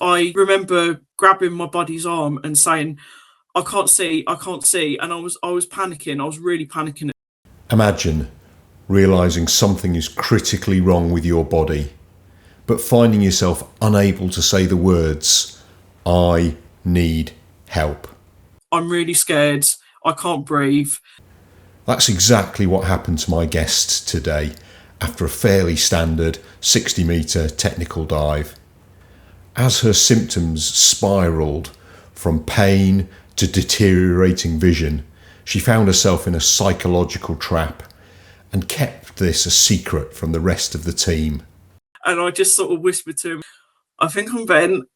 I remember grabbing my buddy's arm and saying, I can't see, I can't see. And I was panicking. I was really panicking. Imagine realising something is critically wrong with your body, but finding yourself unable to say the words, I need help. I'm really scared. I can't breathe. That's exactly what happened to my guest today after a fairly standard 60-metre technical dive. As her symptoms spiralled from pain to deteriorating vision, she found herself in a psychological trap and kept this a secret from the rest of the team. And I just sort of whispered to him, I think I'm bent.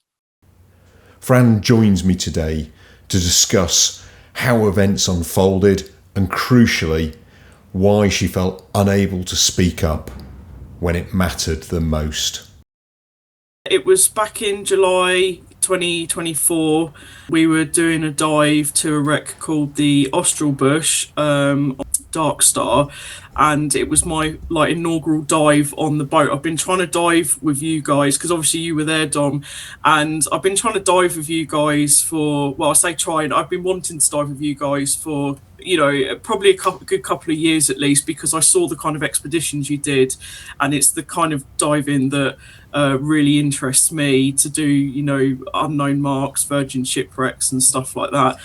Fran joins me today to discuss how events unfolded and, crucially, why she felt unable to speak up when it mattered the most. It was back in July 2024. We were doing a dive to a wreck called the Austral Bush, Dark Star, and it was my inaugural dive on the boat. I've been trying to dive with you guys because obviously you were there, Dom, and I've been trying to dive with you guys for, well, I say trying, I've been wanting to dive with you guys for, probably a good couple of years at least, because I saw the kind of expeditions you did, and it's the kind of diving that really interests me to do, unknown marks, virgin shipwrecks and stuff like that.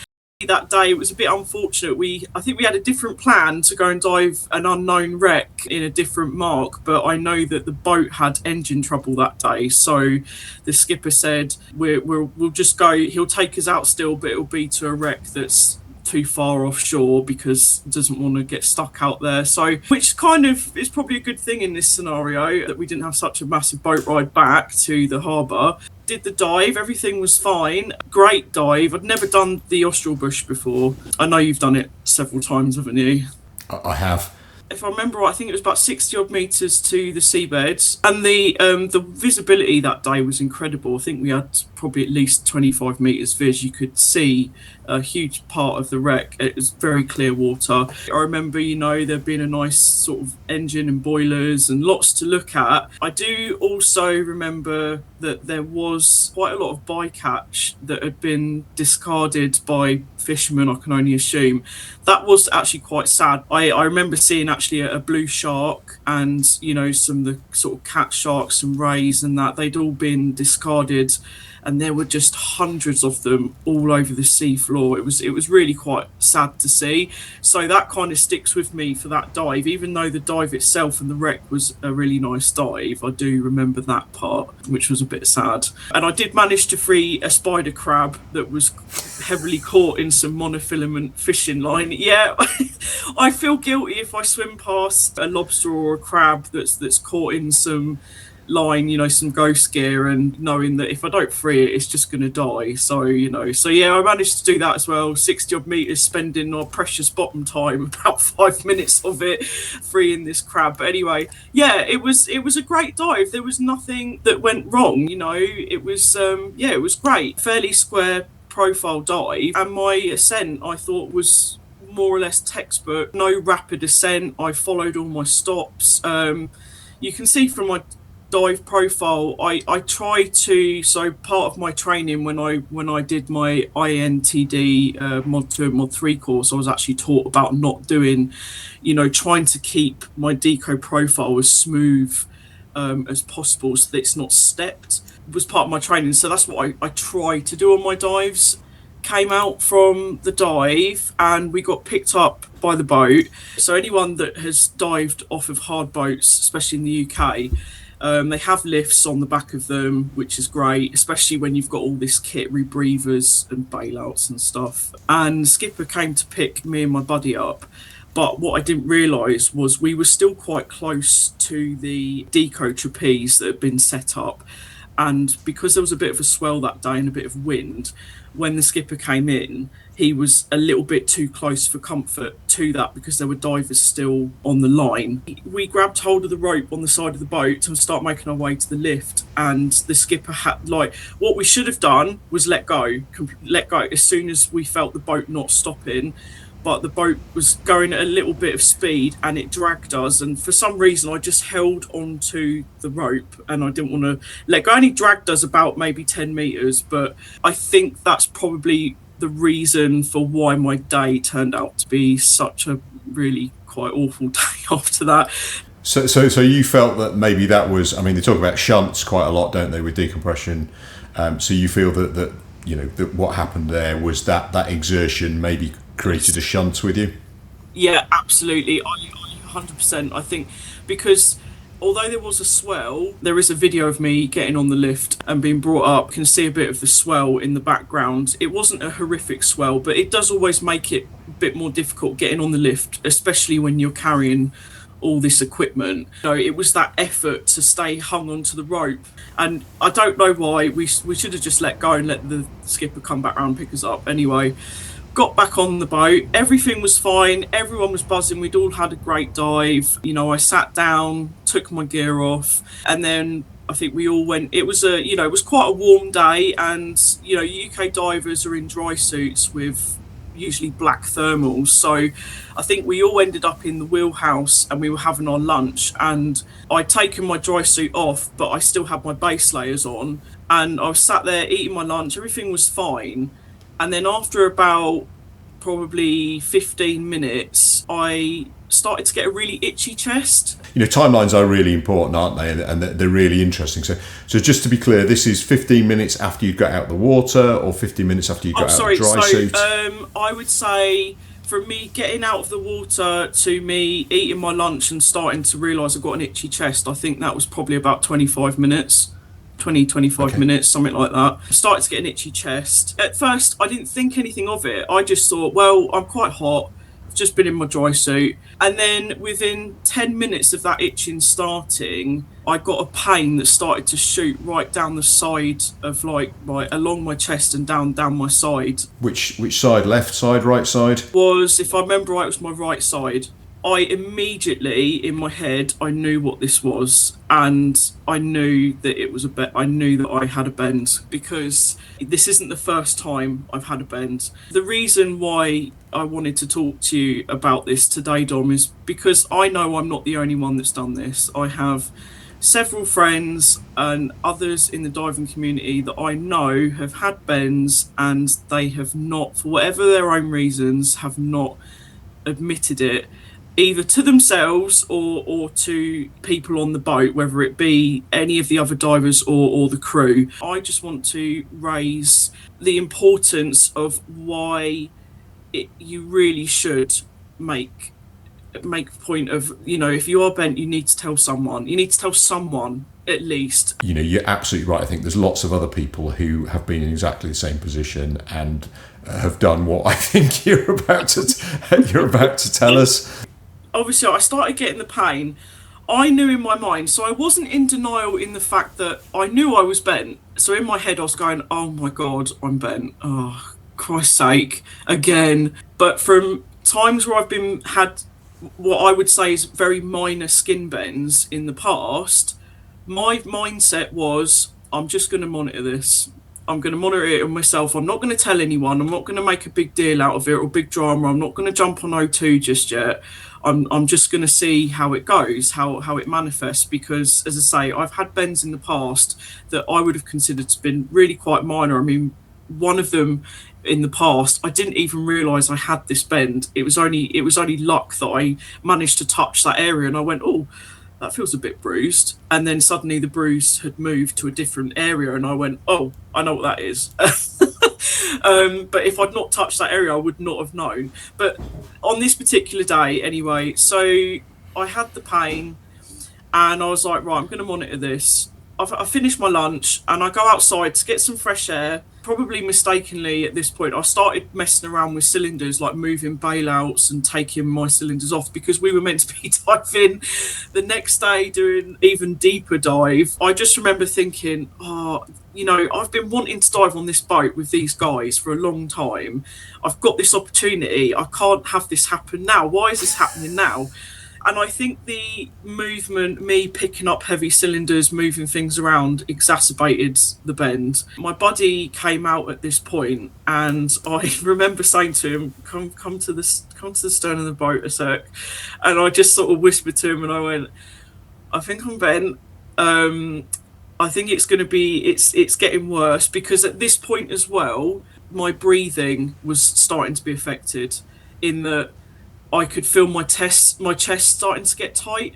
That day it was a bit unfortunate. I think we had a different plan to go and dive an unknown wreck in a different mark, but I know that the boat had engine trouble that day, so the skipper said we'll just go, he'll take us out still, but it'll be to a wreck that's too far offshore because he doesn't want to get stuck out there. So, which kind of is probably a good thing in this scenario, that we didn't have such a massive boat ride back to the harbour. Did the dive, everything was fine. Great dive. I'd never done the Austral Bush before. I know you've done it several times, haven't you? I have. If I remember right, I think it was about 60 odd metres to the seabeds, and the visibility that day was incredible. I think we had probably at least 25 metres vis. You could see a huge part of the wreck. It was very clear water. I remember, there being a nice sort of engine and boilers and lots to look at. I do also remember that there was quite a lot of bycatch that had been discarded by fishermen, I can only assume. That was actually quite sad. I remember seeing actually a blue shark and, some of the sort of cat sharks and rays and that, they'd all been discarded, and there were just hundreds of them all over the sea floor. It was really quite sad to see. So that kind of sticks with me for that dive. Even though the dive itself and the wreck was a really nice dive, I do remember that part, which was a bit sad. And I did manage to free a spider crab that was heavily caught in some monofilament fishing line. Yeah, I feel guilty if I swim past a lobster or a crab that's caught in some line, some ghost gear, and knowing that if I don't free it, it's just going to die. So yeah, I managed to do that as well. 60 odd metres, spending our precious bottom time, about 5 minutes of it, freeing this crab. But anyway, yeah, it was a great dive. There was nothing that went wrong. It was it was great. Fairly square profile dive, and my ascent I thought was more or less textbook. No rapid ascent. I followed all my stops. You can see from my dive profile, I try to, so part of my training when I did my INTD mod 2 and mod 3 course, I was actually taught about not doing, trying to keep my deco profile as smooth as possible so that it's not stepped. It was part of my training, so that's what I try to do on my dives. Came out from the dive and we got picked up by the boat. So anyone that has dived off of hard boats, especially in the UK, they have lifts on the back of them, which is great, especially when you've got all this kit, rebreathers and bailouts and stuff. And the skipper came to pick me and my buddy up. But what I didn't realise was we were still quite close to the deco trapeze that had been set up. And because there was a bit of a swell that day and a bit of wind, when the skipper came in, he was a little bit too close for comfort to that because there were divers still on the line. We grabbed hold of the rope on the side of the boat to start making our way to the lift, and the skipper had, what we should have done was let go as soon as we felt the boat not stopping. but the boat was going at a little bit of speed and it dragged us. And for some reason, I just held onto the rope and I didn't want to let go. It only dragged us about maybe 10 meters, but I think that's probably the reason for why my day turned out to be such a really quite awful day after that. So you felt that maybe that was, I mean, they talk about shunts quite a lot, don't they, with decompression? So you feel that that what happened there was that exertion maybe created a shunt with you? Yeah, absolutely. I 100%. I think because although there was a swell, there is a video of me getting on the lift and being brought up. You can see a bit of the swell in the background. It wasn't a horrific swell, but it does always make it a bit more difficult getting on the lift, especially when you're carrying all this equipment. It was that effort to stay hung onto the rope, and I don't know why we should have just let go and let the skipper come back around and pick us up. Anyway, got back on the boat, everything was fine, everyone was buzzing, we'd all had a great dive. I sat down, took my gear off, and then I think we all went. It was it was quite a warm day, and UK divers are in dry suits with usually black thermals, so I think we all ended up in the wheelhouse and we were having our lunch, and I'd taken my dry suit off but I still had my base layers on, and I was sat there eating my lunch, everything was fine. And then after about probably 15 minutes, I started to get a really itchy chest. Timelines are really important, aren't they? And they're really interesting. So just to be clear, this is 15 minutes after you got out the water, or 15 minutes after you got out the dry suit? I would say from me getting out of the water to me eating my lunch and starting to realise I've got an itchy chest, I think that was probably about 25 minutes. 25 minutes, something like that. I started to get an itchy chest. At first, I didn't think anything of it. I just thought, well, I'm quite hot. I've just been in my dry suit. And then within 10 minutes of that itching starting, I got a pain that started to shoot right down the side of along my chest and down my side. Which side? Left side, right side? If I remember right, it was my right side. I immediately, in my head, I knew what this was, and I knew that it was I knew that I had a bend, because this isn't the first time I've had a bend. The reason why I wanted to talk to you about this today, Dom, is because I know I'm not the only one that's done this. I have several friends and others in the diving community that I know have had bends, and they have not, for whatever their own reasons, have not admitted it, either to themselves or to people on the boat, whether it be any of the other divers or the crew. I just want to raise the importance of why you really should make a point of, if you are bent, you need to tell someone. You need to tell someone at least. You're absolutely right. I think there's lots of other people who have been in exactly the same position and have done what I think you're about to tell us. Obviously, I started getting the pain. I knew in my mind, so I wasn't in denial in the fact that I knew I was bent. So in my head, I was going, oh my God, I'm bent. Oh, Christ's sake, again. But from times where I've had what I would say is very minor skin bends in the past, my mindset was, I'm just going to monitor this. I'm going to monitor it myself. I'm not going to tell anyone. I'm not going to make a big deal out of it or big drama. I'm not going to jump on O2 just yet. I'm just going to see how it goes, how it manifests, because, as I say, I've had bends in the past that I would have considered to have been really quite minor. I mean, one of them in the past, I didn't even realise I had this bend. It was only luck that I managed to touch that area, and I went, oh, that feels a bit bruised. And then suddenly the bruise had moved to a different area, and I went, oh, I know what that is. But if I'd not touched that area, I would not have known. But on this particular day, anyway, so I had the pain, and I was like, right, I'm going to monitor this. I finished my lunch, and I go outside to get some fresh air. Probably mistakenly at this point, I started messing around with cylinders, like moving bailouts and taking my cylinders off, because we were meant to be diving the next day, doing even deeper dive. I just remember thinking, I've been wanting to dive on this boat with these guys for a long time. I've got this opportunity. I can't have this happen now. Why is this happening now? And I think the movement, me picking up heavy cylinders, moving things around, exacerbated the bend. My buddy came out at this point, and I remember saying to him, come to the stern of the boat a sec. And I just sort of whispered to him, and I went, I think I'm bent. I think it's going to be, it's getting worse, because at this point as well, my breathing was starting to be affected, in that I could feel my chest starting to get tight.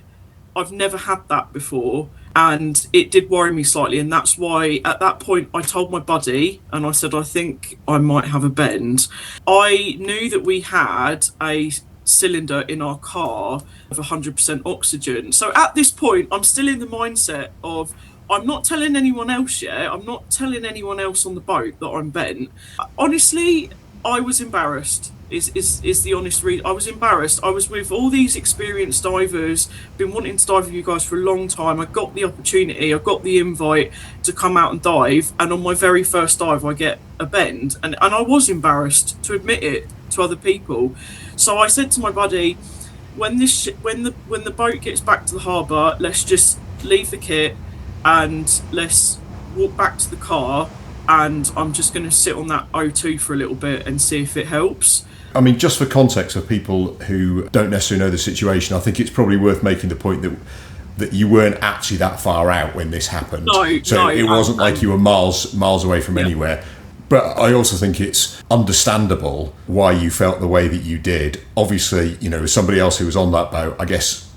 I've never had that before, and it did worry me slightly, and that's why at that point I told my buddy, and I said, I think I might have a bend. I knew that we had a cylinder in our car of 100% oxygen. So at this point, I'm still in the mindset of, I'm not telling anyone else yet. I'm not telling anyone else on the boat that I'm bent. Honestly, I was embarrassed. Is the honest reason. I was embarrassed. I was with all these experienced divers, been wanting to dive with you guys for a long time. I got the opportunity, I got the invite to come out and dive, and on my very first dive I get a bend, and I was embarrassed to admit it to other people. So I said to my buddy, when the boat gets back to the harbour, let's just leave the kit and let's walk back to the car, and I'm just going to sit on that O2 for a little bit and see if it helps. I mean, just for context for people who don't necessarily know the situation, I think it's probably worth making the point that you weren't actually that far out when this happened. No, it wasn't like you were miles away from anywhere. But I also think it's understandable why you felt the way that you did. Obviously, you know, as somebody else who was on that boat, I guess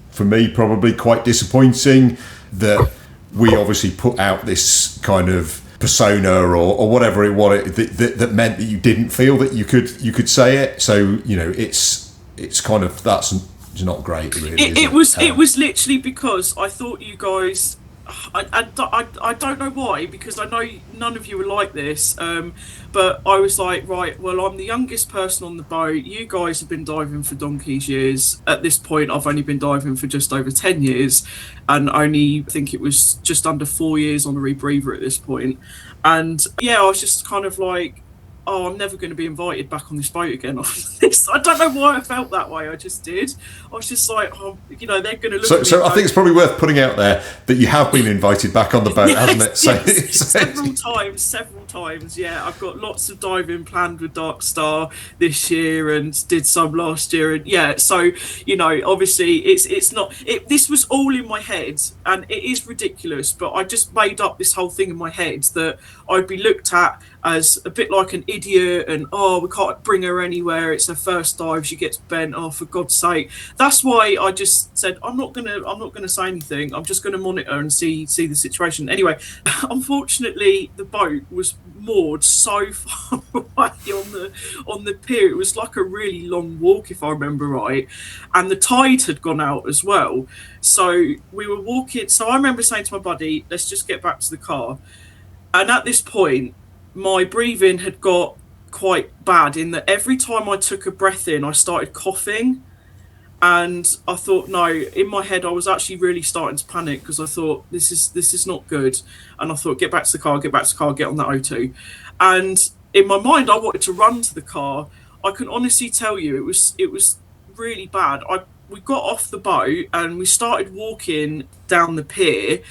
for me, probably quite disappointing that we obviously put out this kind of persona or whatever it was that meant that you didn't feel that you could say it. So, you know, it's kind of, that's not great, really. It was literally because I thought you guys, I don't know why, because I know none of you were like this, but I was like, right, well, I'm the youngest person on the boat. You guys have been diving for donkey's years. At this point, I've only been diving for just over 10 years, and only, I think it was just under 4 years on a rebreather at this point. And yeah, I was just kind of like, oh, I'm never going to be invited back on this boat again. I don't know why I felt that way. I just did. I was just like, oh, you know, they're going to look at me. So I think it's probably worth putting out there that you have been invited back on the boat, hasn't it? So, yes, several times. Yeah, I've got lots of diving planned with Dark Star this year, and did some last year. And yeah, so, you know, obviously it's not. This was all in my head, and it is ridiculous. But I just made up this whole thing in my head that I'd be looked at as a bit like an idiot, and oh, we can't bring her anywhere, it's her first dive, she gets bent, oh, for God's sake. That's why I just said I'm not gonna say anything, I'm just gonna monitor and see the situation. Anyway, unfortunately the boat was moored so far away on the pier. It was like a really long walk, if I remember right, and the tide had gone out as well. So we were walking, so I remember saying to my buddy, let's just get back to the car. And at this point, my breathing had got quite bad, in that every time I took a breath in, I started coughing. And I thought, no, in my head, I was actually really starting to panic, because I thought, this is not good. And I thought, get back to the car, get on that O2. And in my mind, I wanted to run to the car. I can honestly tell you, it was really bad. We got off the boat and we started walking down the pier.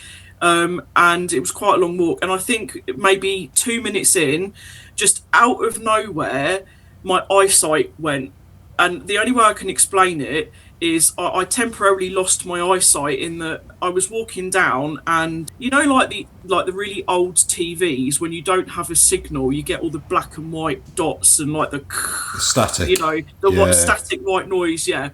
And it was quite a long walk, and I think maybe 2 minutes in, just out of nowhere, my eyesight went. And the only way I can explain it is I temporarily lost my eyesight, in that I was walking down, and you know, like the really old TVs, when you don't have a signal, you get all the black and white dots and like the static, you know, the static white noise. Yeah.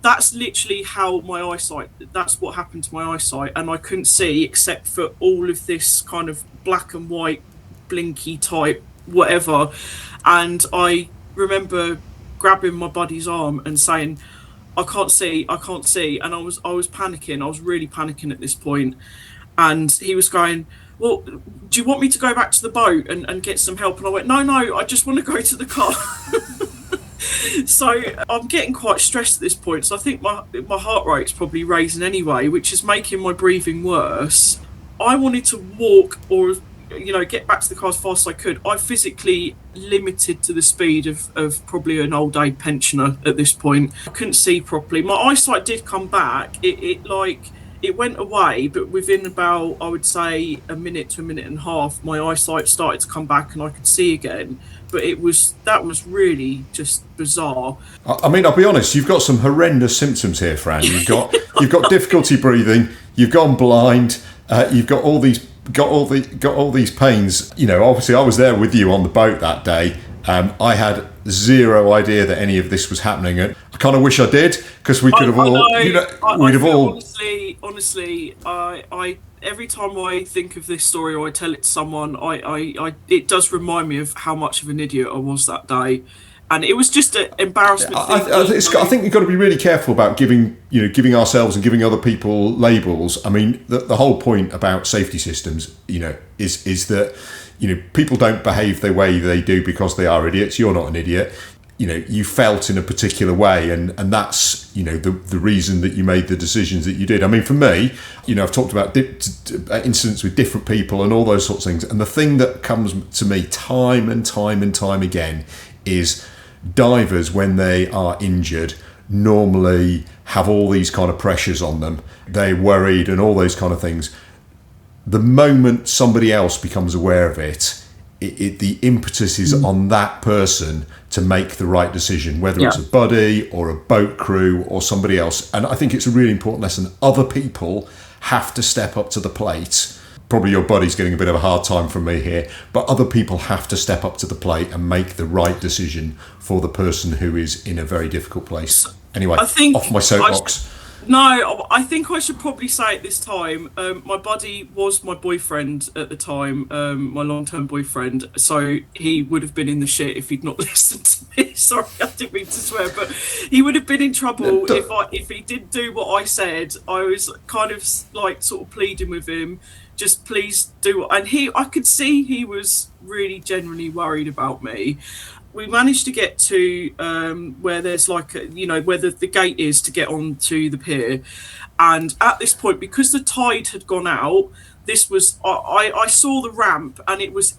That's literally how my eyesight, that's what happened to my eyesight, and I couldn't see except for all of this kind of black and white blinky type whatever. And I remember grabbing my buddy's arm and saying, I can't see, and I was panicking. I was really panicking at this point. And he was going, well, do you want me to go back to the boat and get some help? And I went, no, I just want to go to the car. So I'm getting quite stressed at this point. So I think my heart rate's probably raising anyway, which is making my breathing worse. I wanted to walk, or get back to the car as fast as I could. I physically limited to the speed of probably an old age pensioner at this point. I couldn't see properly. My eyesight did come back. It went away, but within about, I would say, a minute to a minute and a half, my eyesight started to come back and I could see again. But that was really just bizarre. I mean, I'll be honest. You've got some horrendous symptoms here, Fran. You've got difficulty breathing. You've gone blind. You've got all these pains. Obviously, I was there with you on the boat that day. I had zero idea that any of this was happening, and I kind of wish I did, because we could have all. Honestly, I every time I think of this story or I tell it to someone, it does remind me of how much of an idiot I was that day. And it was just an embarrassment. I think we've got to be really careful about giving ourselves and giving other people labels. I mean, the whole point about safety systems, is that people don't behave the way they do because they are idiots. You're not an idiot. You felt in a particular way, and that's the reason that you made the decisions that you did. I mean, for me, I've talked about incidents with different people and all those sorts of things, and the thing that comes to me time and time and time again is divers, when they are injured, normally have all these kind of pressures on them. They're worried and all those kind of things. The moment somebody else becomes aware of it, the impetus is on that person to make the right decision, whether it's a buddy or a boat crew or somebody else. And I think it's a really important lesson. Other people have to step up to the plate. Probably your buddy's getting a bit of a hard time from me here, but other people have to step up to the plate and make the right decision for the person who is in a very difficult place. Anyway, off my soapbox. I think I should probably say at this time, my buddy was my boyfriend at the time, my long-term boyfriend, so he would have been in the shit if he'd not listened to me. Sorry, I didn't mean to swear, but he would have been in trouble if he didn't do what I said. I was kind of like sort of pleading with him, just please do it. And I could see he was really genuinely worried about me. We managed to get to where there's where the gate is to get onto the pier, and at this point, because the tide had gone out, this was I saw the ramp, and it was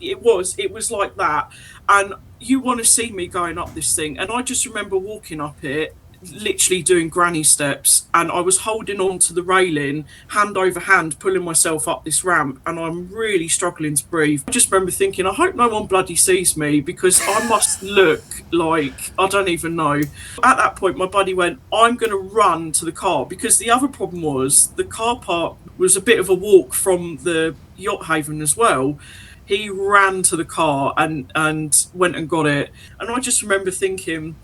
like that, and you want to see me going up this thing, and I just remember walking up it, literally doing granny steps, and I was holding on to the railing hand over hand, pulling myself up this ramp, and I'm really struggling to breathe. I just remember thinking, I hope no one bloody sees me, because I must look like I don't even know. At that point, my buddy went, I'm going to run to the car, because the other problem was the car park was a bit of a walk from the yacht haven as well. He ran to the car and went and got it, and I just remember thinking,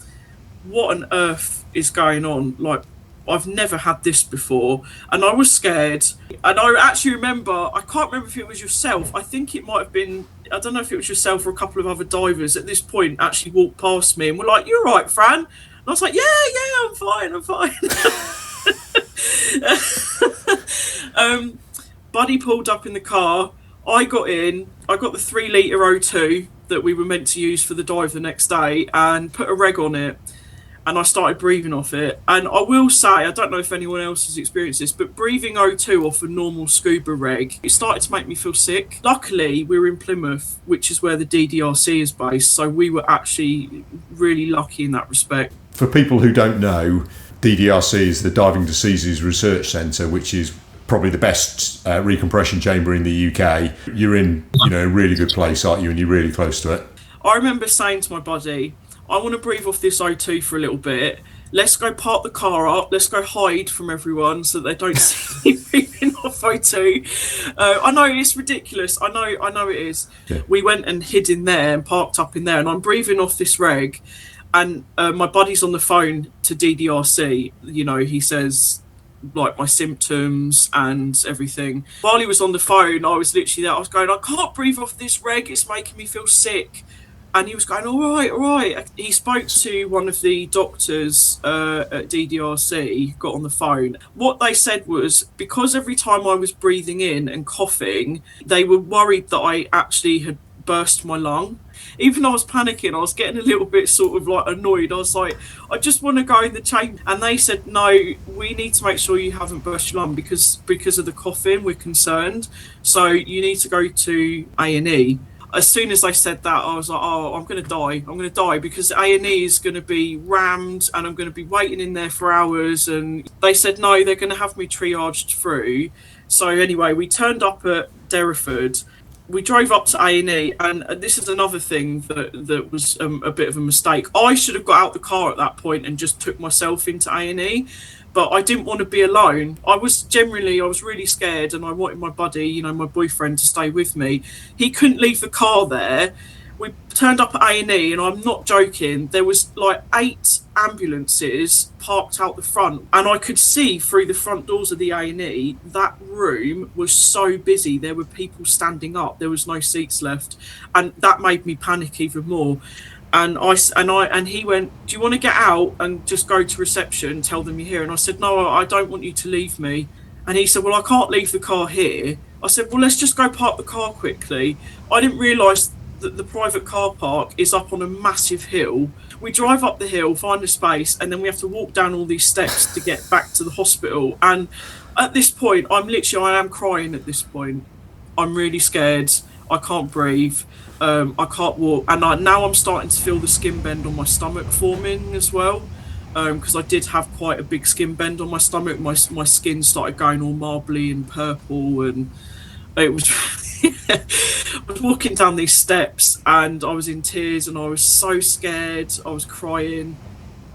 what on earth is going on? Like, I've never had this before, and I was scared. And I actually remember, I can't remember if it was yourself, I think it might have been, I don't know if it was yourself or a couple of other divers at this point actually walked past me and were like, "You're right, Fran." And I was like, yeah, I'm fine. Buddy pulled up in the car, I got in, I got the 3 litre O2 that we were meant to use for the dive the next day, and put a reg on it, and I started breathing off it. And I will say, I don't know if anyone else has experienced this, but breathing O2 off a normal scuba reg, it started to make me feel sick. Luckily, we were in Plymouth, which is where the DDRC is based, so we were actually really lucky in that respect. For people who don't know, DDRC is the Diving Diseases Research Centre, which is probably the best recompression chamber in the UK. You're in a really good place, aren't you? And you're really close to it. I remember saying to my buddy, I want to breathe off this O2 for a little bit. Let's go park the car up. Let's go hide from everyone so that they don't see me breathing off O2. I know it's ridiculous. I know it is. Yeah. We went and hid in there and parked up in there, and I'm breathing off this reg. And my buddy's on the phone to DDRC. He says, like, my symptoms and everything. While he was on the phone, I was literally there. I was going, I can't breathe off this reg. It's making me feel sick. And he was going, all right. He spoke to one of the doctors at DDRC, got on the phone. What they said was, because every time I was breathing in and coughing, they were worried that I actually had burst my lung. Even though I was panicking, I was getting a little bit sort of like annoyed. I was like, I just want to go in the chamber. And they said, no, we need to make sure you haven't burst your lung because of the coughing, we're concerned. So you need to go to A&E. As soon as they said that, I was like, oh, I'm going to die. I'm going to die because A&E is going to be rammed and I'm going to be waiting in there for hours. And they said, no, they're going to have me triaged through. So anyway, we turned up at Derriford. We drove up to A&E, and this is another thing that was a bit of a mistake. I should have got out the car at that point and just took myself into A&E, but I didn't want to be alone. I was really scared, and I wanted my buddy, my boyfriend, to stay with me. He couldn't leave the car there. We turned up at A&E, and I'm not joking, there was like 8 ambulances parked out the front, and I could see through the front doors of the A&E that room was so busy. There were people standing up, there was no seats left, and that made me panic even more. And he went, do you want to get out and just go to reception, tell them you're here? And I said, no, I don't want you to leave me. And he said, well, I can't leave the car here. I said, well, let's just go park the car quickly. I didn't realise that the private car park is up on a massive hill. We drive up the hill, find a space, and then we have to walk down all these steps to get back to the hospital. And at this point, I am crying at this point. I'm really scared. I can't breathe. I can't walk. And now I'm starting to feel the skin bend on my stomach forming as well. Because I did have quite a big skin bend on my stomach. My skin started going all marbly and purple, and it was I was walking down these steps and I was in tears and I was so scared. I was crying.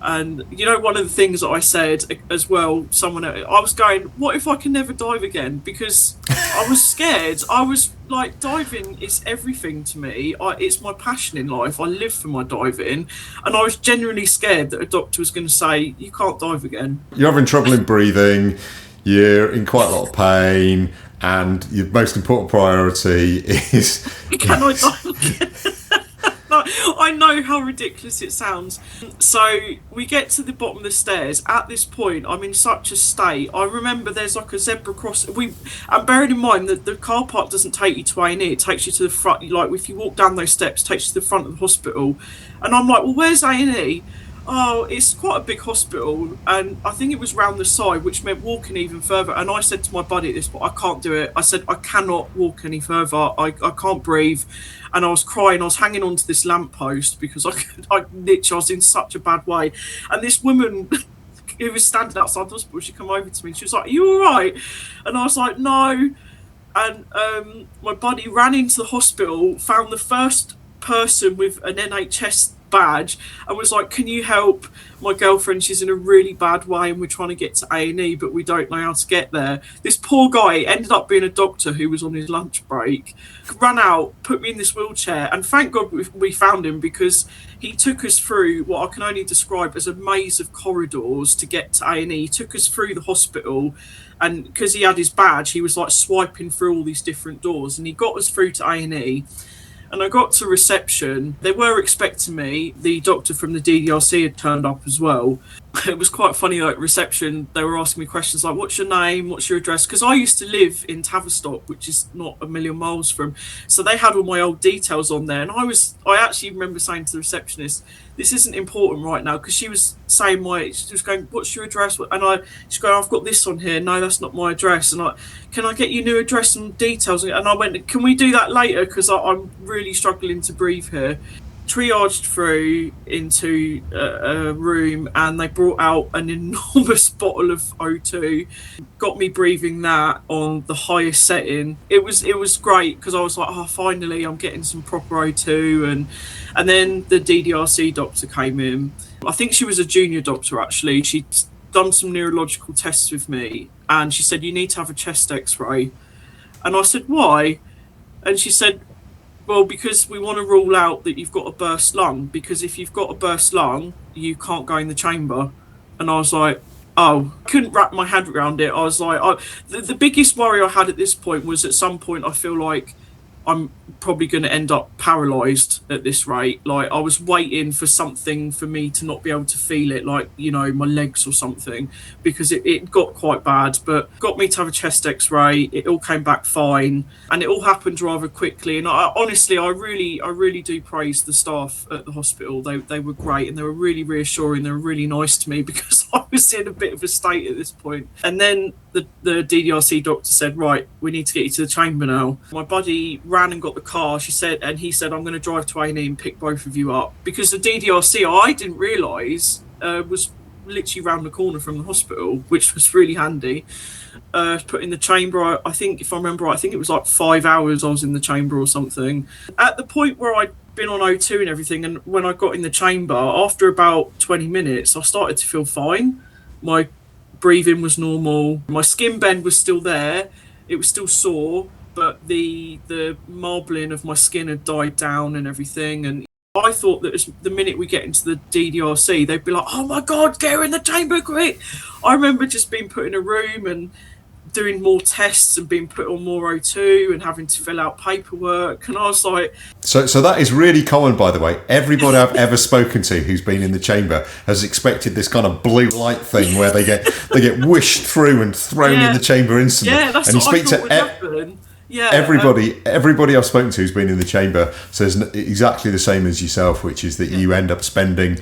And one of the things that I said as well, I was going, what if I can never dive again? Because I was scared. I was like, diving is everything to me. It's my passion in life. I live for my diving. And I was genuinely scared that a doctor was going to say, you can't dive again. You're having trouble in breathing. You're in quite a lot of pain. And your most important priority is... Can I dive again? I know how ridiculous it sounds. So we get to the bottom of the stairs. At this point, I'm in such a state. I remember there's like a zebra cross. And bearing in mind that the car park doesn't take you to A&E, it takes you to the front. Like if you walk down those steps, it takes you to the front of the hospital. And I'm like, well, where's A&E? Oh, it's quite a big hospital, and I think it was round the side, which meant walking even further. And I said to my buddy at this point, I can't do it. I said, I cannot walk any further. I can't breathe. And I was crying. I was hanging onto this lamppost because I was in such a bad way. And this woman who was standing outside the hospital, she come over to me and she was like, are you all right? And I was like, no. And my buddy ran into the hospital, found the first person with an NHS badge and was like, can you help my girlfriend? She's in a really bad way and we're trying to get to A&E, but we don't know how to get there. This poor guy ended up being a doctor who was on his lunch break, ran out, put me in this wheelchair, and thank God we found him, because he took us through what I can only describe as a maze of corridors to get to A&E. He took us through the hospital, and because he had his badge, he was like swiping through all these different doors, and he got us through to A&E. And I got to reception. They were expecting me. The doctor from the DDRC had turned up as well. It was quite funny, like reception, they were asking me questions like, what's your name, what's your address? Because I used to live in Tavistock, which is not a million miles from. So they had all my old details on there. And I actually remember saying to the receptionist, this isn't important right now, because she was saying she was going, what's your address? And she's going, I've got this on here. No, that's not my address. And can I get your new address and details? And I went, can we do that later? Because I'm really struggling to breathe here. Triaged through into a room, and they brought out an enormous bottle of O2, got me breathing that on the highest setting. It was great, because I was like, oh, finally I'm getting some proper O2. And then the DDRC doctor came in. I think she was a junior doctor actually. She'd done some neurological tests with me, and she said, you need to have a chest x-ray. And I said, why? And she said, well, because we want to rule out that you've got a burst lung, because if you've got a burst lung, you can't go in the chamber. And I was like, oh, I couldn't wrap my head around it. I was like, the biggest worry I had at this point was, at some point I feel like I'm probably going to end up paralysed at this rate. Like, I was waiting for something for me to not be able to feel it, like, you know, my legs or something, because it got quite bad. But got me to have a chest X-ray. It all came back fine, and it all happened rather quickly. And honestly, I really do praise the staff at the hospital. They were great, and they were really reassuring. They were really nice to me because I was in a bit of a state at this point. And then the DDRC doctor said, right, we need to get you to the chamber now. My buddy ran and got the car. He said, I'm going to drive to A&E and pick both of you up, because the DDRC, I didn't realise, was literally round the corner from the hospital, which was really handy. Put in the chamber, I think, if I remember right, I think it was like 5 hours I was in the chamber or something. At the point where I'd been on O2 and everything, and when I got in the chamber, after about 20 minutes, I started to feel fine. My breathing was normal. My skin bend was still there. It was still sore, but the marbling of my skin had died down and everything. And I thought that the minute we get into the DDRC, they'd be like, oh my God, get her in the chamber quick. I remember just being put in a room and doing more tests and being put on more O2 and having to fill out paperwork. And I was like... So that is really common, by the way. Everybody I've ever spoken to who's been in the chamber has expected this kind of blue light thing where they get whished through and thrown in the chamber instantly. Yeah, that's and what I thought would happen. Yeah, everybody I've spoken to who's been in the chamber says exactly the same as yourself, which is that you end up spending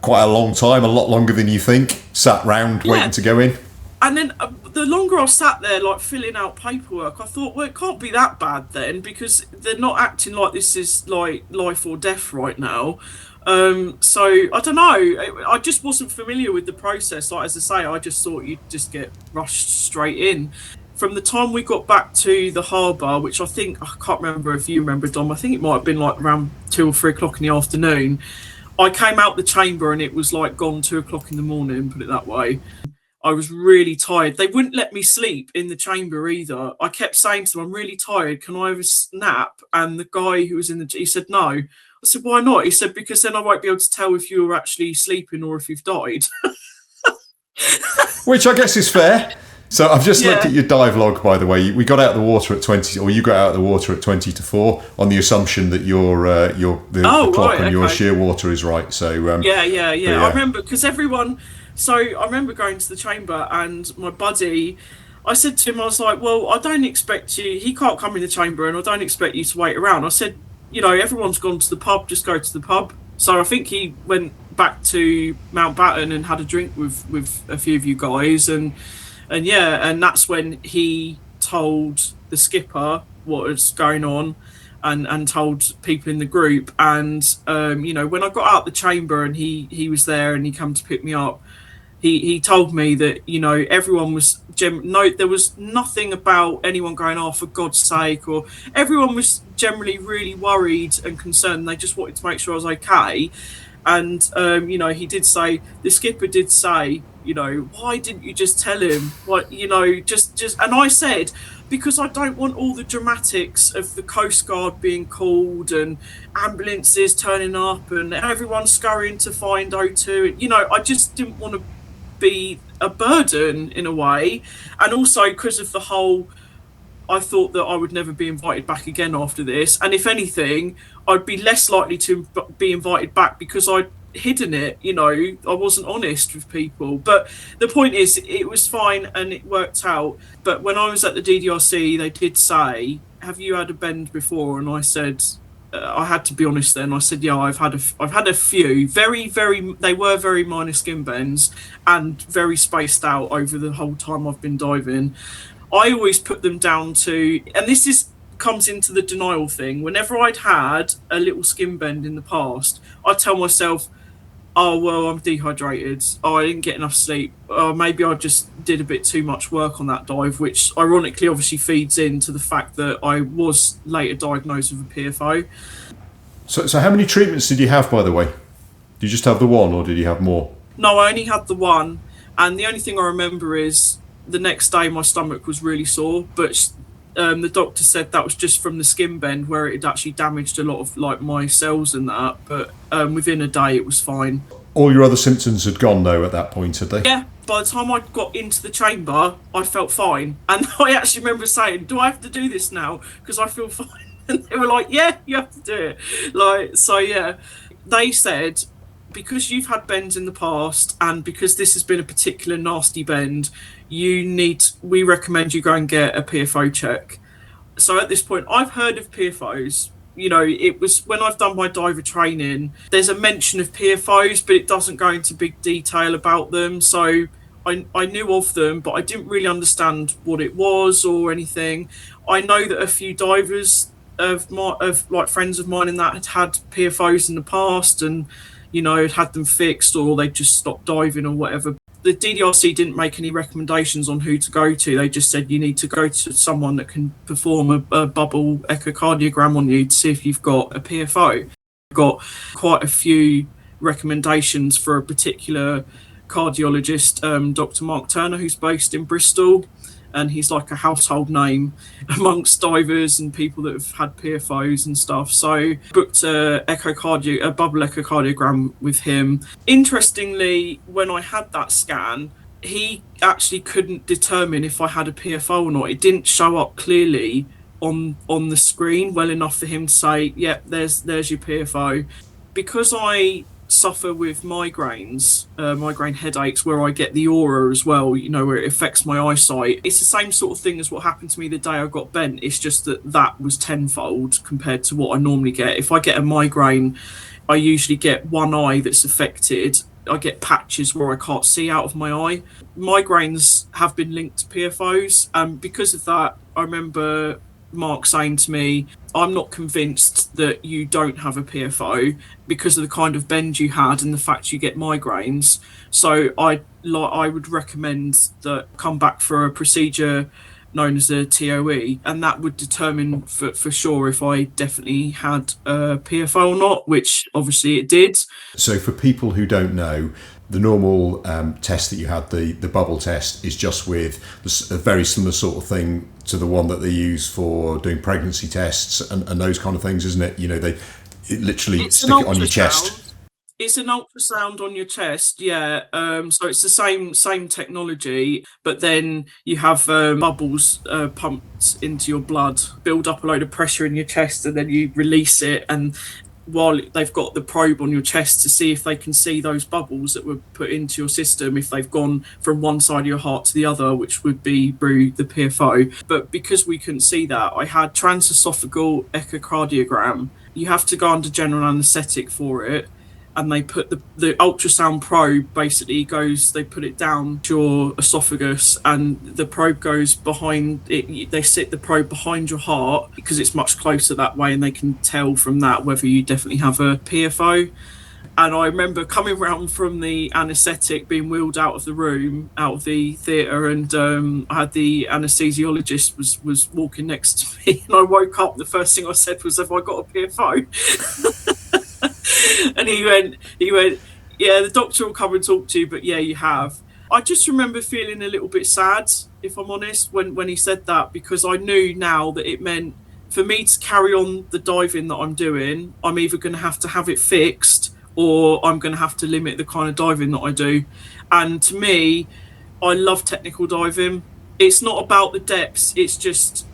quite a long time, a lot longer than you think, sat round waiting to go in. And then the longer I sat there, like, filling out paperwork, I thought, well, it can't be that bad then, because they're not acting like this is like life or death right now. So I don't know. I just wasn't familiar with the process. Like, as I say, I just thought you'd just get rushed straight in. From the time we got back to the harbour, which I can't remember if you remember, Dom, I think it might have been like around 2 or 3 o'clock in the afternoon. I came out the chamber and it was like gone 2 o'clock in the morning, put it that way. I was really tired. They wouldn't let me sleep in the chamber either. I kept saying to them, I'm really tired. Can I have a nap? And the guy who was he said, no. I said, why not? He said, because then I won't be able to tell if you're actually sleeping or if you've died. Which I guess is fair. So I've just looked at your dive log, by the way. We got out of the water at 20, or you got out of the water at 20 to 4 on the assumption that the clock on your shear water is right. So yeah. I remember, because I remember going to the chamber, and my buddy, I said to him, I was like, well, I don't expect you, he can't come in the chamber, and I don't expect you to wait around. I said, you know, everyone's gone to the pub, just go to the pub. So I think he went back to Mountbatten and had a drink with a few of you guys, and that's when he told the skipper what was going on, and told people in the group. And you know, when I got out the chamber and he was there and he came to pick me up, he told me that, you know, everyone was there was nothing about anyone going, oh, for God's sake, or everyone was generally really worried and concerned. They just wanted to make sure I was okay. And you know, the skipper did say, you know, why didn't you just tell him? What, you know, just and I said, because I don't want all the dramatics of the Coast Guard being called and ambulances turning up and everyone scurrying to find O2. You know, I just didn't want to be a burden in a way. And also because of the whole, I thought that I would never be invited back again after this. And if anything, I'd be less likely to be invited back because I'd hidden it, you know, I wasn't honest with people. But the point is, it was fine and it worked out. But when I was at the DDRC, they did say, have you had a bend before? And I said, I had to be honest then. I said, yeah, I've had a few they were very minor skin bends and very spaced out over the whole time I've been diving. I always put them down to, and this comes into the denial thing. Whenever I'd had a little skin bend in the past, I'd tell myself, oh, well, I'm dehydrated. Oh, I didn't get enough sleep. Maybe I just did a bit too much work on that dive, which ironically obviously feeds into the fact that I was later diagnosed with a PFO. So how many treatments did you have, by the way? Did you just have the one, or did you have more? No, I only had the one. And the only thing I remember is the next day my stomach was really sore, but the doctor said that was just from the skin bend where it had actually damaged a lot of like my cells and that, but within a day it was fine. All your other symptoms had gone though at that point, had they? Yeah, by the time I got into the chamber I felt fine, and I actually remember saying, do I have to do this now because I feel fine? And they were like, yeah, you have to do it. Like, so yeah, they said, because you've had bends in the past and because this has been a particular nasty bend, we recommend you go and get a PFO check. So at this point, I've heard of PFOs. It was when I've done my diver training, there's a mention of PFOs, but it doesn't go into big detail about them. So I knew of them, but I didn't really understand what it was or anything. I know that a few divers of like friends of mine in that had PFOs in the past and, had them fixed or they just stopped diving or whatever. The DDRC didn't make any recommendations on who to go to. They just said you need to go to someone that can perform a bubble echocardiogram on you to see if you've got a PFO. Got quite a few recommendations for a particular cardiologist, Dr. Mark Turner, who's based in Bristol, and he's like a household name amongst divers and people that have had PFOs and stuff. So booked a bubble echocardiogram with him. Interestingly, when I had that scan, he actually couldn't determine if I had a PFO or not. It didn't show up clearly on the screen well enough for him to say, yep, there's your PFO. Because I suffer with migraines, migraine headaches, where I get the aura as well, where it affects my eyesight. It's the same sort of thing as what happened to me the day I got bent. It's just that was tenfold compared to what I normally get. If I get a migraine, I usually get one eye that's affected. I get patches where I can't see out of my eye. Migraines have been linked to PFOs, and because of that, I remember Mark saying to me, I'm not convinced that you don't have a PFO because of the kind of bend you had and the fact you get migraines. So I would recommend that come back for a procedure known as a TOE, and that would determine for sure if I definitely had a PFO or not, which obviously it did. So for people who don't know, the normal test that you had, the bubble test, is just with a very similar sort of thing to the one that they use for doing pregnancy tests and those kind of things, isn't it? They literally stick it on your chest. It's an ultrasound on your chest, yeah. So it's the same technology, but then you have bubbles pumped into your blood, build up a load of pressure in your chest, and then you release it. And while they've got the probe on your chest to see if they can see those bubbles that were put into your system, if they've gone from one side of your heart to the other, which would be through the PFO. But because we couldn't see that, I had transesophageal echocardiogram. You have to go under general anaesthetic for it. And they put the ultrasound probe basically they put it down to your esophagus, and the probe goes behind it. They sit the probe behind your heart because it's much closer that way, and they can tell from that whether you definitely have a PFO. And I remember coming round from the anaesthetic, being wheeled out of the room, out of the theatre, and I had the anaesthesiologist was walking next to me, and I woke up. The first thing I said was, "Have I got a PFO?" And he went, yeah, the doctor will come and talk to you, but yeah, you have. I just remember feeling a little bit sad, if I'm honest, when he said that, because I knew now that it meant for me to carry on the diving that I'm doing, I'm either going to have it fixed or I'm going to have to limit the kind of diving that I do. And to me, I love technical diving. It's not about the depths. It's just,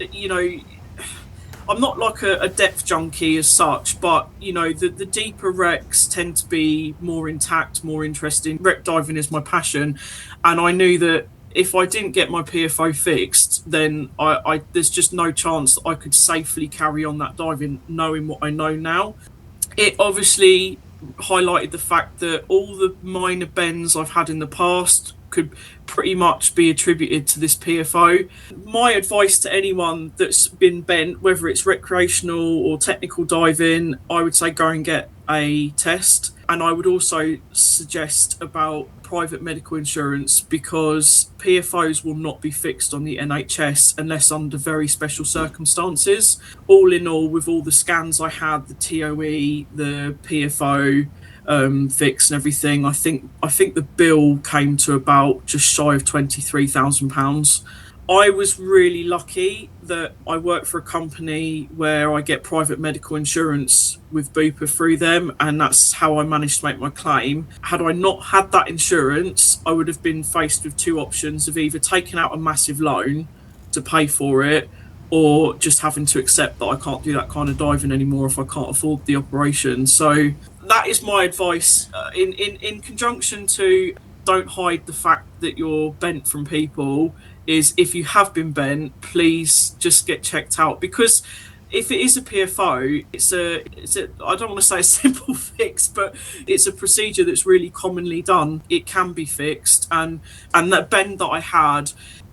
I'm not like a depth junkie as such, but the deeper wrecks tend to be more intact, more interesting. Wreck diving is my passion, and I knew that if I didn't get my PFO fixed, then I there's just no chance that I could safely carry on that diving knowing what I know now. It obviously highlighted the fact that all the minor bends I've had in the past could pretty much be attributed to this PFO. My advice to anyone that's been bent, whether it's recreational or technical diving, I would say go and get a test. And I would also suggest about private medical insurance, because PFOs will not be fixed on the NHS unless under very special circumstances. All in all, with all the scans I had, the TOE, the PFO, fix and everything, I think the bill came to about just shy of £23,000. I was really lucky that I work for a company where I get private medical insurance with Bupa through them, and that's how I managed to make my claim. Had I not had that insurance, I would have been faced with two options of either taking out a massive loan to pay for it, or just having to accept that I can't do that kind of diving anymore if I can't afford the operation. So that is my advice, in conjunction to don't hide the fact that you're bent from people, is if you have been bent, please just get checked out, because if it is a PFO, it's a I don't want to say a simple fix, but it's a procedure that's really commonly done. It can be fixed, and that bend that I had,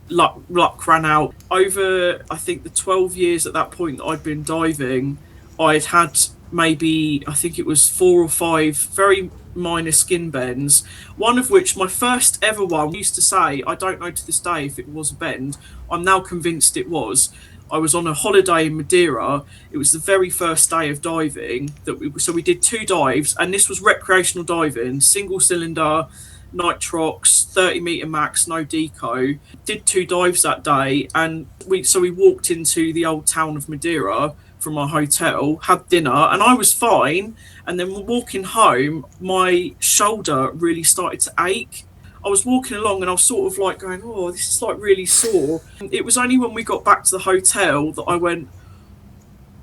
luck ran out over, I think, the 12 years at that point that I'd been diving. I'd had maybe, I think it was 4 or 5 very minor skin bends, one of which, my first ever one, used to say, I don't know to this day if it was a bend. I'm now convinced it was. I was on a holiday in Madeira. It was the very first day of diving so we did 2 dives, and this was recreational diving, single cylinder, nitrox, 30 meter max, no deco. Did 2 dives that day, and we walked into the old town of Madeira from our hotel, had dinner, and I was fine. And then walking home, my shoulder really started to ache. I was walking along and I was sort of like going, oh, this is like really sore. It was only when we got back to the hotel that I went,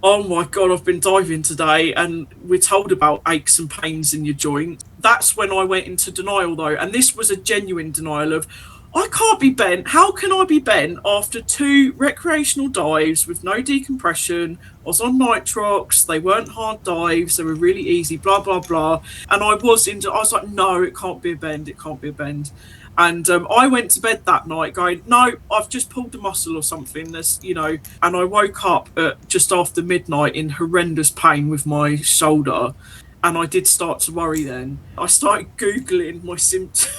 oh my God, I've been diving today, and we're told about aches and pains in your joint. That's when I went into denial, though. And this was a genuine denial of, I can't be bent. How can I be bent after 2 recreational dives with no decompression? I was on nitrox. They weren't hard dives. They were really easy, blah, blah, blah. And I was like, no, it can't be a bend. It can't be a bend. And I went to bed that night going, no, I've just pulled a muscle or something. And I woke up at just after midnight in horrendous pain with my shoulder. And I did start to worry then. I started Googling my symptoms.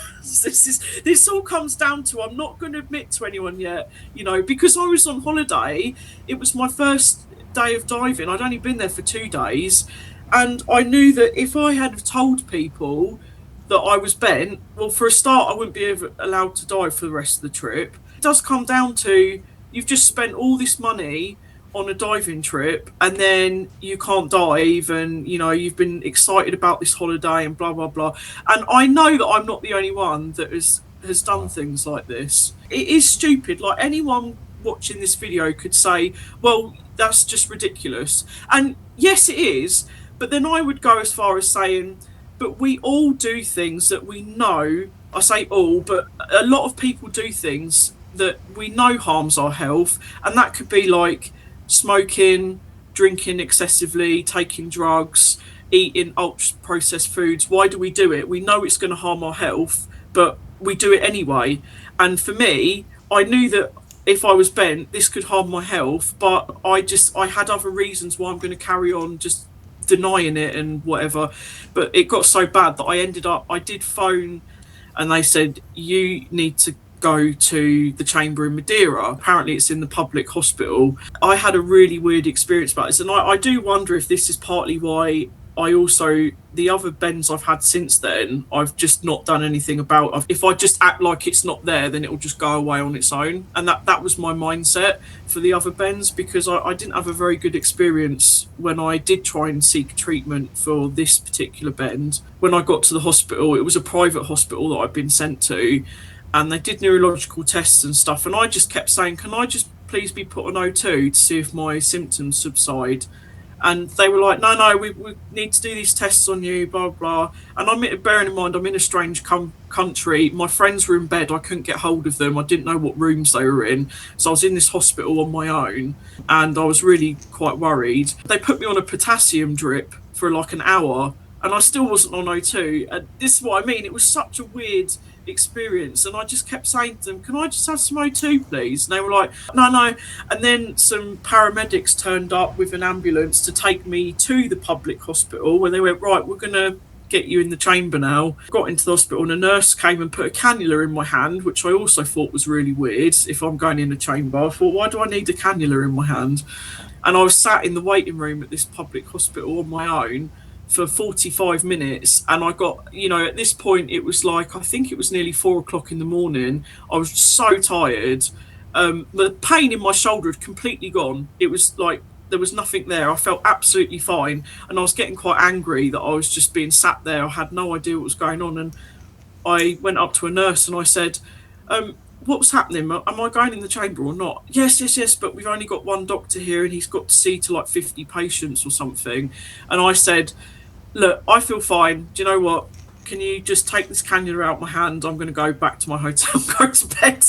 This all comes down to, I'm not going to admit to anyone yet, because I was on holiday. It was my first day of diving. I'd only been there for 2 days. And I knew that if I had told people that I was bent, well, for a start, I wouldn't be allowed to dive for the rest of the trip. It does come down to, you've just spent all this money on a diving trip, and then you can't dive, and you've been excited about this holiday and blah blah blah. And I know that I'm not the only one that has done things like this. It is stupid. Like, anyone watching this video could say, well, that's just ridiculous. And yes, it is. But then I would go as far as saying, but we all do things that we know. I say all, but a lot of people do things that we know harms our health, and that could be like smoking, drinking excessively, taking drugs, eating ultra processed foods. Why do we do it? We know it's going to harm our health, but we do it anyway. And for me, I knew that if I was bent, this could harm my health, but I had other reasons why I'm going to carry on just denying it and whatever. But it got so bad that I did phone, and they said, you need to go to the chamber in Madeira. Apparently it's in the public hospital. I had a really weird experience about this, and I do wonder if this is partly why the other bends I've had since then, I've just not done anything about. If I just act like it's not there, then it'll just go away on its own. And that was my mindset for the other bends, because I didn't have a very good experience when I did try and seek treatment for this particular bend. When I got to the hospital, it was a private hospital that I'd been sent to, and they did neurological tests and stuff, and I just kept saying, can I just please be put on O2 to see if my symptoms subside? And they were like, no, we need to do these tests on you, blah, blah. And bearing in mind, I'm in a strange country. My friends were in bed. I couldn't get hold of them. I didn't know what rooms they were in. So I was in this hospital on my own, and I was really quite worried. They put me on a potassium drip for like an hour, and I still wasn't on O2. And this is what I mean. It was such a weird experience, and I just kept saying to them, can I just have some O2 please? And they were like, no. And then some paramedics turned up with an ambulance to take me to the public hospital, where they went, right, we're gonna get you in the chamber now. Got into the hospital, and a nurse came and put a cannula in my hand, which I also thought was really weird. If I'm going in a chamber, I thought, why do I need a cannula in my hand? And I was sat in the waiting room at this public hospital on my own for 45 minutes, and I got, at this point, it was like, I think it was nearly 4 o'clock in the morning. I was so tired. The pain in my shoulder had completely gone. It was like there was nothing there. I felt absolutely fine, and I was getting quite angry that I was just being sat there. I had no idea what was going on, and I went up to a nurse and I said, what's happening? Am I going in the chamber or not? Yes, but we've only got one doctor here and he's got to see to like 50 patients or something. And I said, look, I feel fine. Do you know what? Can you just take this cannula out of my hand? I'm going to go back to my hotel and go to bed.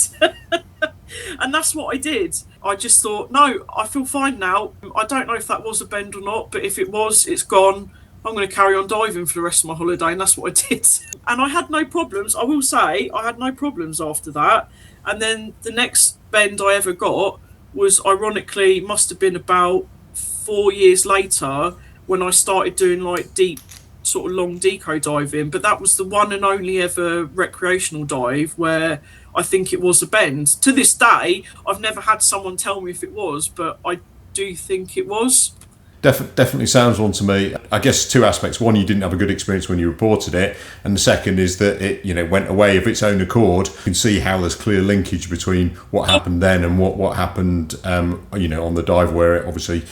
And that's what I did. I just thought, no, I feel fine now. I don't know if that was a bend or not, but if it was, it's gone. I'm going to carry on diving for the rest of my holiday, and that's what I did. And I had no problems. I will say, I had no problems after that. And then the next bend I ever got was, ironically, must have been about 4 years later, when I started doing like deep, sort of long deco diving. But that was the one and only ever recreational dive where I think it was a bend. To this day, I've never had someone tell me if it was, but I do think it was. Definitely sounds one to me. I guess two aspects. One, you didn't have a good experience when you reported it, and the second is that it, went away of its own accord. You can see how there's clear linkage between what happened then and what happened, on the dive where it obviously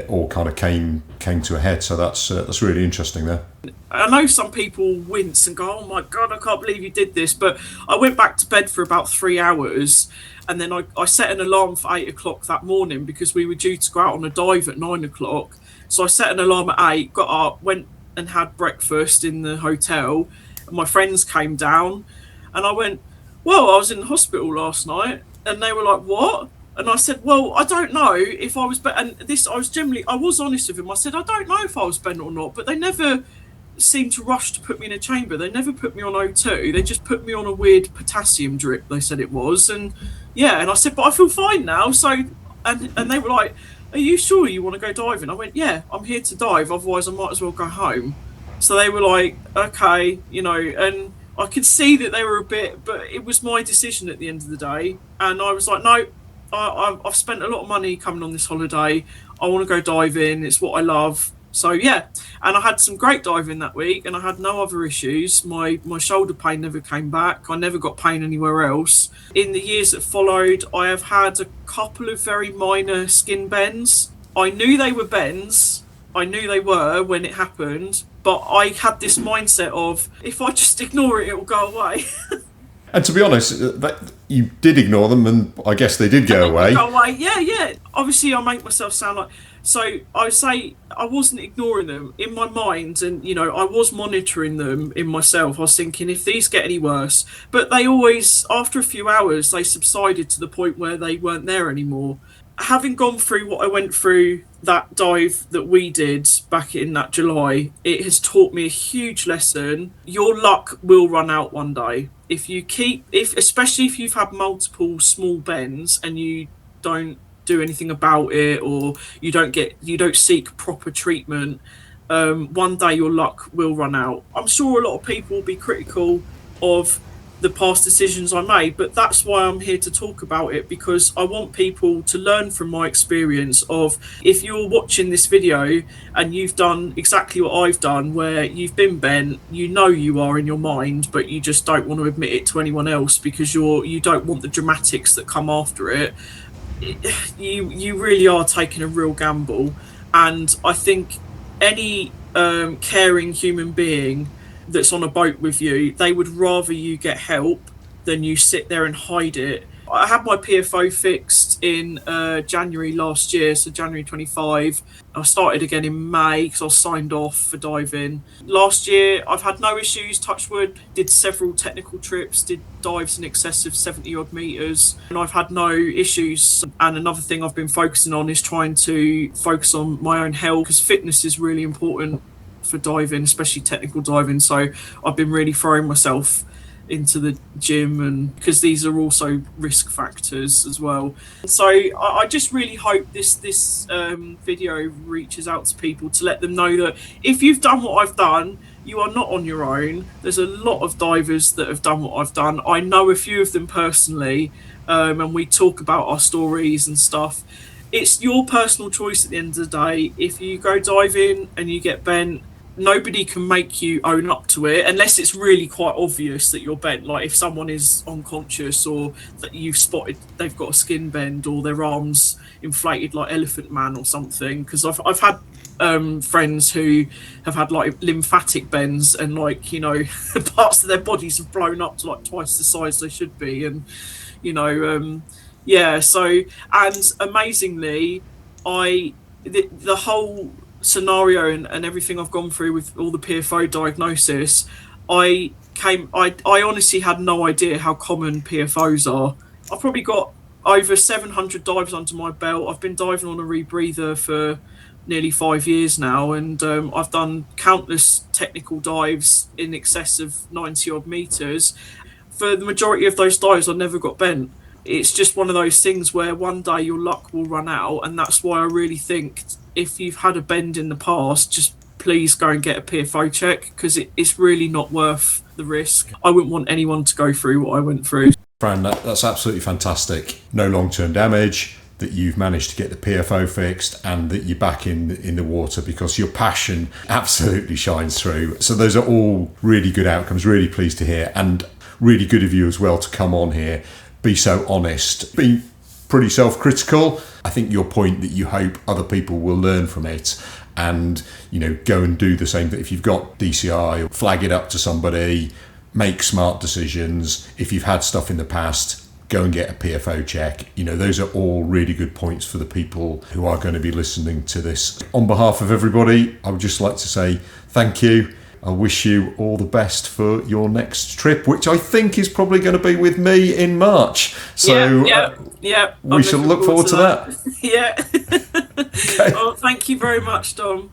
all kind of came to a head. So that's really interesting there. I know some people wince and go, "Oh my God, I can't believe you did this." But I went back to bed for about 3 hours, and then I set an alarm for 8 o'clock that morning because we were due to go out on a dive at 9 o'clock. So I set an alarm at 8, got up, went and had breakfast in the hotel, and my friends came down, and I went, "Well, I was in the hospital last night," and they were like, "What?" And I said, "Well, I don't know if I was bent." And this, I was honest with him. I said, "I don't know if I was bent or not," but they never seemed to rush to put me in a chamber. They never put me on O2. They just put me on a weird potassium drip, they said it was. And yeah, and I said, "But I feel fine now." So, and they were like, "Are you sure you want to go diving?" I went, "Yeah, I'm here to dive. Otherwise, I might as well go home." So they were like, "Okay," and I could see that they were a bit, but it was my decision at the end of the day. And I was like, "No, I've spent a lot of money coming on this holiday. I want to go diving. It's what I love." So yeah, and I had some great diving that week, and I had no other issues. My shoulder pain never came back. I never got pain anywhere else. In the years that followed, I have had a couple of very minor skin bends. I knew they were bends. I knew they were when it happened, but I had this mindset of, if I just ignore it, it will go away. And to be honest, you did ignore them, and I guess they did go away. Yeah. Obviously, I make myself sound like... So I would say I wasn't ignoring them in my mind, and I was monitoring them in myself. I was thinking, if these get any worse, but they always, after a few hours, they subsided to the point where they weren't there anymore. Having gone through what I went through, that dive that we did back in that July, it has taught me a huge lesson. Your luck will run out one day. Especially if you've had multiple small bends and you don't do anything about it, or you don't seek proper treatment, one day your luck will run out. I'm sure a lot of people will be critical of the past decisions I made, but that's why I'm here to talk about it, because I want people to learn from my experience of, if you're watching this video and you've done exactly what I've done, where you've been bent, you are in your mind, but you just don't want to admit it to anyone else because you don't want the dramatics that come after it. You really are taking a real gamble. And I think any caring human being that's on a boat with you, they would rather you get help than you sit there and hide it. I had my PFO fixed in January last year, so January 25. I started again in May because I was signed off for diving. Last year, I've had no issues, touch wood, did several technical trips, did dives in excess of 70 odd metres, and I've had no issues. And another thing I've been focusing on is trying to focus on my own health, because fitness is really important for diving, especially technical diving. So I've been really throwing myself into the gym, and because these are also risk factors as well. So I just really hope this video reaches out to people to let them know that if you've done what I've done, you are not on your own. There's a lot of divers that have done what I've done. I know a few of them personally, and we talk about our stories and stuff. It's your personal choice at the end of the day. If you go diving and you get bent, nobody can make you own up to it unless it's really quite obvious that you're bent. Like if someone is unconscious, or that you've spotted they've got a skin bend, or their arms inflated like Elephant Man or something. Because I've had friends who have had like lymphatic bends, and parts of their bodies have blown up to like twice the size they should be, and Yeah. So, and amazingly, the whole scenario and everything I've gone through with all the PFO diagnosis, I honestly had no idea how common PFOs are. I've probably got over 700 dives under my belt. I've been diving on a rebreather for nearly 5 years now, and I've done countless technical dives in excess of 90 odd meters. For the majority of those dives, I never got bent. It's just one of those things where one day your luck will run out, and that's why I really think if you've had a bend in the past, just please go and get a PFO check, because it's really not worth the risk. I wouldn't want anyone to go through what I went through. Fran, that's absolutely fantastic. No long-term damage, that you've managed to get the PFO fixed, and that you're back in the water because your passion absolutely shines through. So those are all really good outcomes, really pleased to hear, and really good of you as well to come on here, be so honest, be pretty self-critical. I think your point that you hope other people will learn from it and, go and do the same. That if you've got DCI, flag it up to somebody, make smart decisions. If you've had stuff in the past, go and get a PFO check. Those are all really good points for the people who are going to be listening to this. On behalf of everybody, I would just like to say thank you. I wish you all the best for your next trip, which I think is probably going to be with me in March. So yeah. We shall look forward to that. Yeah. Okay. Well, thank you very much, Dom.